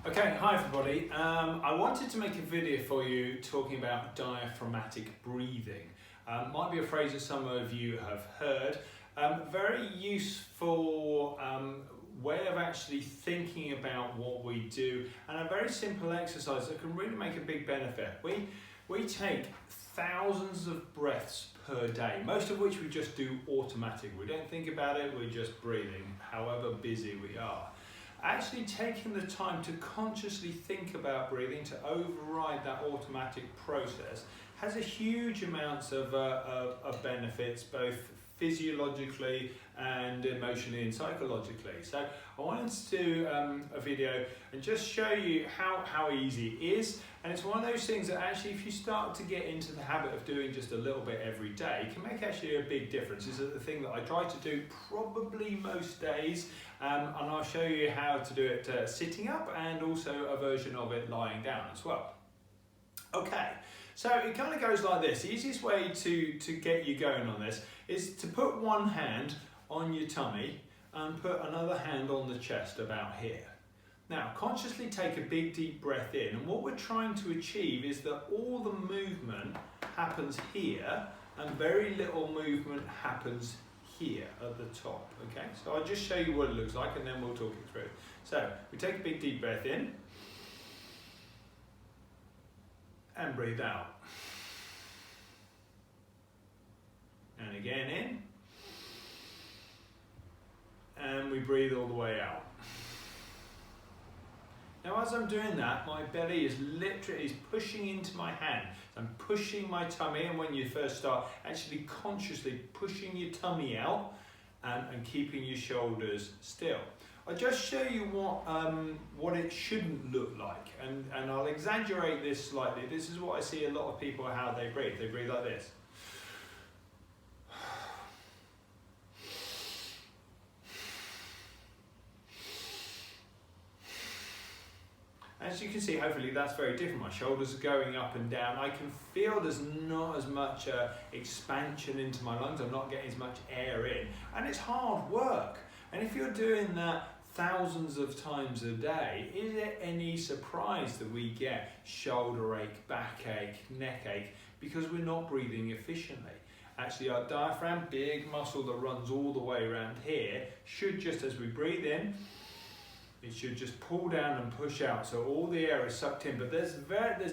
Okay, hi everybody. I wanted to make a video for you talking about diaphragmatic breathing. Might be a phrase that some of you have heard. Very useful way of actually thinking about what we do, and a very simple exercise that can really make a big benefit. We take thousands of breaths per day, most of which we just do automatic. We don't think about it, we're just breathing, however busy we are. Actually taking the time to consciously think about breathing, to override that automatic process, has a huge amounts of benefits, both physiologically and emotionally and psychologically. So I wanted to do a video and just show you how easy it is. And it's one of those things that actually, if you start to get into the habit of doing just a little bit every day, it can make actually a big difference. It's the thing that I try to do probably most days, and I'll show you how to do it sitting up, and also a version of it lying down as well. Okay, so it kind of goes like this. The easiest way to get you going on this is to put one hand on your tummy and put another hand on the chest about here. Now, consciously take a big deep breath in, and what we're trying to achieve is that all the movement happens here and very little movement happens here at the top, okay? So I'll just show you what it looks like and then we'll talk it through. So, we take a big deep breath in and breathe out. And again in, and we breathe all the way out. Now, as I'm doing that, my belly is literally pushing into my hand. I'm pushing my tummy, and when you first start, actually consciously pushing your tummy out and keeping your shoulders still. I'll just show you what it shouldn't look like, and I'll exaggerate this slightly. This is what I see a lot of people, how they breathe. They breathe like this. As you can see, hopefully that's very different. My shoulders are going up and down. I can feel there's not as much expansion into my lungs. I'm not getting as much air in. And it's hard work. And if you're doing that thousands of times a day, is it any surprise that we get shoulder ache, backache, neck ache, because we're not breathing efficiently? Actually, our diaphragm, big muscle that runs all the way around here, should just, as we breathe in, it should just pull down and push out, so all the air is sucked in, but there's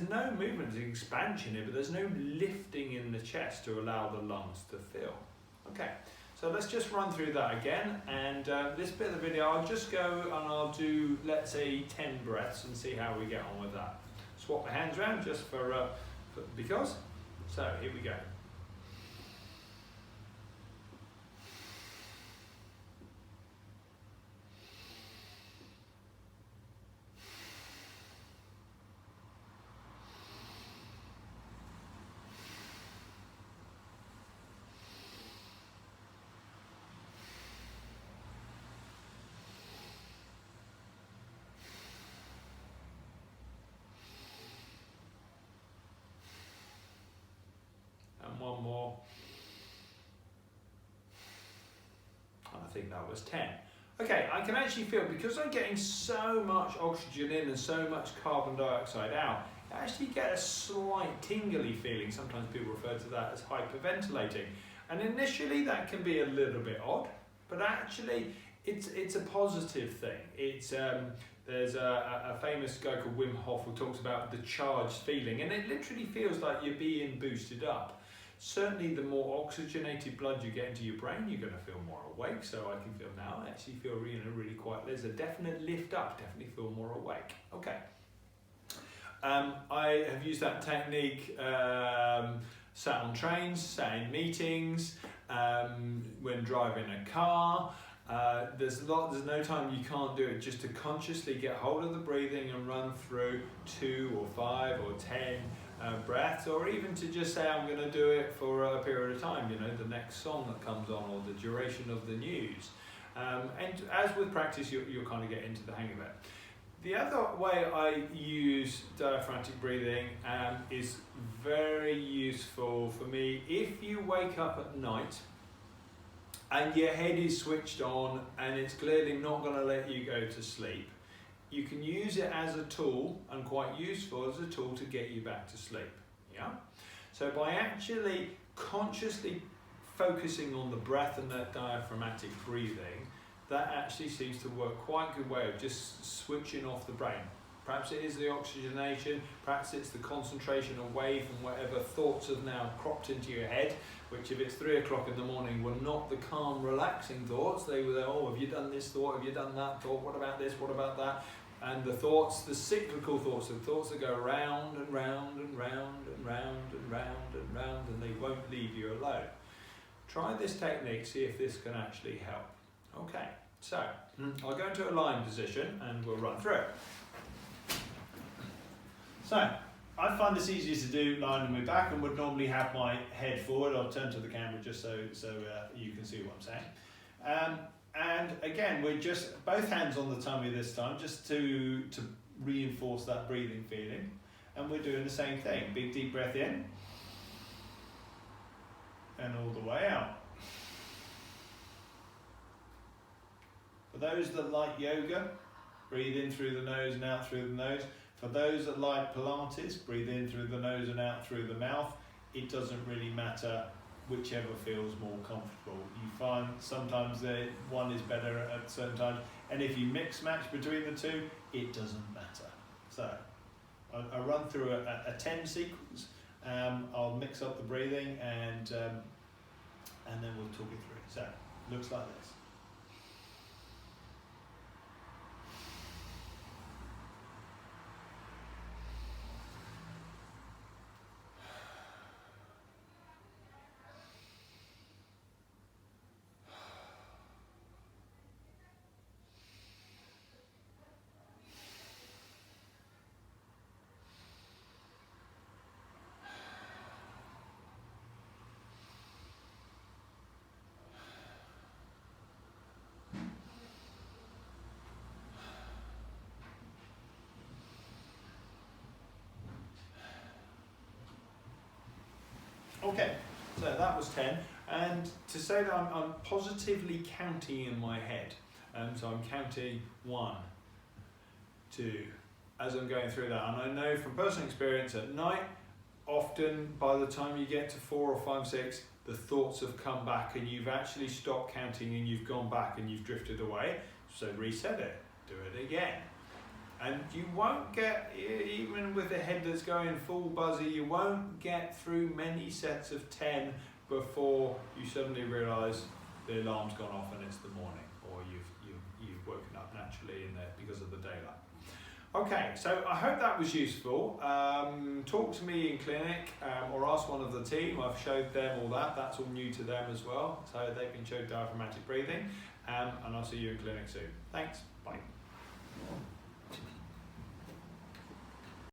no movement, there's expansion here, but there's no lifting in the chest to allow the lungs to fill. Okay, so let's just run through that again, and this bit of the video, I'll just go and I'll do, let's say, 10 breaths and see how we get on with that. Swap my hands around just because. So here we go. One more. I think that was 10. Okay, I can actually feel, because I'm getting so much oxygen in and so much carbon dioxide out, I actually get a slight tingly feeling. Sometimes people refer to that as hyperventilating. And initially that can be a little bit odd, but actually it's a positive thing. It's there's a famous guy called Wim Hof who talks about the charged feeling, and it literally feels like you're being boosted up. Certainly, the more oxygenated blood you get into your brain, you're going to feel more awake. So I can feel now, I actually feel really quite, there's a definite lift up, definitely feel more awake. Okay. I have used that technique sat on trains, sat in meetings, when driving a car. There's no time you can't do it, just to consciously get hold of the breathing and run through 2 or 5 or 10 breaths, or even to just say I'm going to do it for a period of time, you know, the next song that comes on or the duration of the news. And as with practice, you'll kind of get into the hang of it. The other way I use diaphragmatic breathing is very useful for me if you wake up at night and your head is switched on and it's clearly not going to let you go to sleep. you can use it as a tool, and quite useful as a tool, to get you back to sleep. Yeah. So by actually consciously focusing on the breath and that diaphragmatic breathing, that actually seems to work quite a good way of just switching off the brain. Perhaps it is the oxygenation, perhaps it's the concentration away from whatever thoughts have now cropped into your head, which if it's 3 o'clock in the morning were not the calm, relaxing thoughts. They were, oh, have you done this thought, have you done that thought, what about this, what about that? And the thoughts, the cyclical thoughts, the thoughts that go round and round and round and round and round and round, and they won't leave you alone. Try this technique, see if this can actually help. Okay, so I'll go into a lying position and we'll run through it. So, I find this easiest to do lying on my back, and would normally have my head forward. I'll turn to the camera just so you can see what I'm saying. And again, we're just both hands on the tummy this time, just to reinforce that breathing feeling. And we're doing the same thing. Big deep breath in, and all the way out. For those that like yoga, breathe in through the nose and out through the nose. For those that like Pilates, breathe in through the nose and out through the mouth. It doesn't really matter, whichever feels more comfortable. You find sometimes one is better at certain times, and if you mix match between the two, it doesn't matter. So I'll run through a 10 sequence. I'll mix up the breathing, and then we'll talk it through. So looks like this. Okay, so that was 10, and to say that I'm positively counting in my head, so I'm counting 1, 2, as I'm going through that, and I know from personal experience at night, often by the time you get to 4 or 5, 6, the thoughts have come back and you've actually stopped counting and you've gone back and you've drifted away, so reset it, do it again. And you won't get, even with a head that's going full buzzy, you won't get through many sets of 10 before you suddenly realise the alarm's gone off and it's the morning, or you've woken up naturally in there because of the daylight. Okay, so I hope that was useful. Talk to me in clinic or ask one of the team. I've showed them all that. That's all new to them as well. So they've been showed diaphragmatic breathing, and I'll see you in clinic soon. Thanks. Bye.